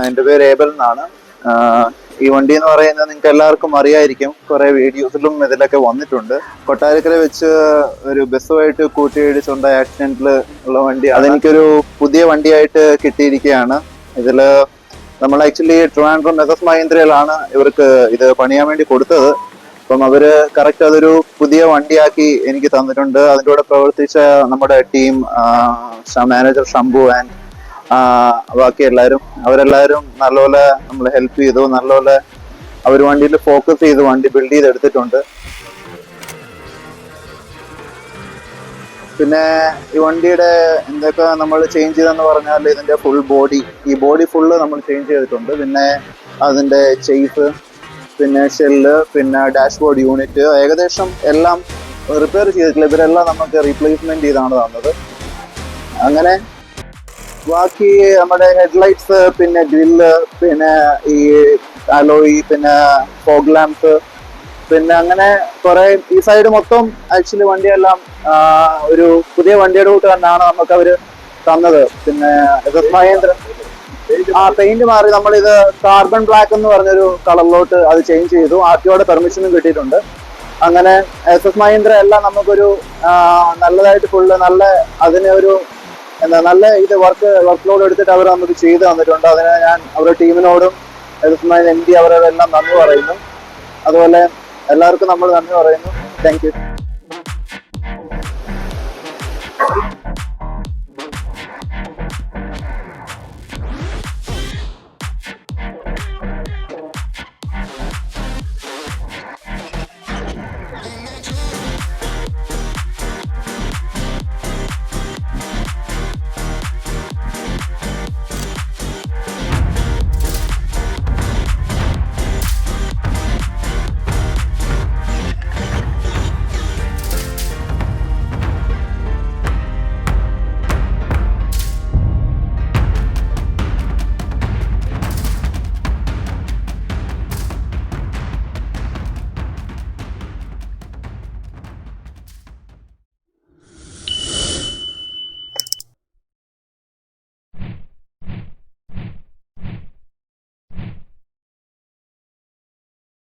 എൻ്റെ പേര് ഏബൽ എന്നാണ്. ഈ വണ്ടി എന്ന് പറയുന്നത് നിങ്ങൾക്ക് എല്ലാവർക്കും അറിയായിരിക്കും, കുറെ വീഡിയോസിലും ഇതിലൊക്കെ വന്നിട്ടുണ്ട്. കൊട്ടാരക്കര വെച്ച് ഒരു ബസ്സുമായിട്ട് കൂട്ടിയിടിച്ചുണ്ടായ ആക്സിഡന്റിൽ ഉള്ള വണ്ടി. അതെനിക്കൊരു പുതിയ വണ്ടിയായിട്ട് കിട്ടിയിരിക്കുകയാണ്. ഇതില് നമ്മൾ ആക്ച്വലി ട്രിവാൻഡ്രം എസ് എസ് മഹീന്ദ്രയിലാണ് ഇവർക്ക് ഇത് പണിയാൻ വേണ്ടി കൊടുത്തത്. അപ്പം അവര് കറക്റ്റ് അതൊരു പുതിയ വണ്ടിയാക്കി എനിക്ക് തന്നിട്ടുണ്ട്. അതിൻ്റെ കൂടെ പ്രവർത്തിച്ച നമ്മുടെ ടീം മാനേജർ ശംഭു ആൻഡ് ബാക്കി അവരെല്ലാവരും നല്ലപോലെ നമ്മളെ ഹെൽപ്പ് ചെയ്തു. നല്ലപോലെ അവർ വണ്ടിയിൽ ഫോക്കസ് ചെയ്ത് വണ്ടി ബിൽഡ് ചെയ്തെടുത്തിട്ടുണ്ട്. പിന്നെ ഈ വണ്ടിയുടെ എന്തൊക്കെ നമ്മൾ ചേഞ്ച് ചെയ്തെന്ന് പറഞ്ഞാൽ ഇതിന്റെ ഫുൾ ബോഡി, ഈ ബോഡി ഫുള്ള് നമ്മൾ ചേഞ്ച് ചെയ്തിട്ടുണ്ട്. പിന്നെ അതിന്റെ ചെയിഫ്, പിന്നെ ഷെല്ല്, പിന്നെ ഡാഷ്ബോർഡ് യൂണിറ്റ്, ഏകദേശം എല്ലാം റിപ്പയർ ചെയ്തിട്ടില്ല. ഇവരെല്ലാം നമുക്ക് റീപ്ലേസ്മെന്റ് ചെയ്താണ് തന്നത്. അങ്ങനെ ബാക്കി നമ്മുടെ ഹെഡ്ലൈറ്റ്സ്, പിന്നെ ഗ്രില്ല്, പിന്നെ ഈ അലോയി, പിന്നെ ഫോഗ് ലാംപ്സ്, പിന്നെ അങ്ങനെ കുറെ ഈ സൈഡ് മൊത്തം ആക്ച്വലി വണ്ടിയെല്ലാം ഒരു പുതിയ വണ്ടിയുടെ കൂട്ട് തന്നെയാണ് നമുക്ക് അവര് തന്നത്. പിന്നെ എസ് എസ് മഹേന്ദ്ര പെയിന്റ് മാറി നമ്മളിത് കാർബൺ ബ്ലാക്ക് എന്ന് പറഞ്ഞൊരു കളറിലോട്ട് അത് ചേഞ്ച് ചെയ്തു. ആർടിഒയുടെ പെർമിഷനും കിട്ടിയിട്ടുണ്ട്. അങ്ങനെ എസ് എസ് മഹീന്ദ്ര എല്ലാം നമുക്കൊരു നല്ലതായിട്ട് ഫുള്ള് നല്ല അതിനെ ഒരു നല്ല ഇത് വർക്ക് ലോഡ് എടുത്തിട്ട് അവർ നമുക്ക് ചെയ്ത് തന്നിട്ടുണ്ട്. അതിന് ഞാൻ അവരുടെ ടീമിനോടും എസ് എസ് മഹീന്ദ്ര MD അവരെല്ലാം നന്ദി പറയുന്നു. അതുപോലെ എല്ലാവർക്കും നമ്മൾ നന്ദി പറയുന്നു. Thank you.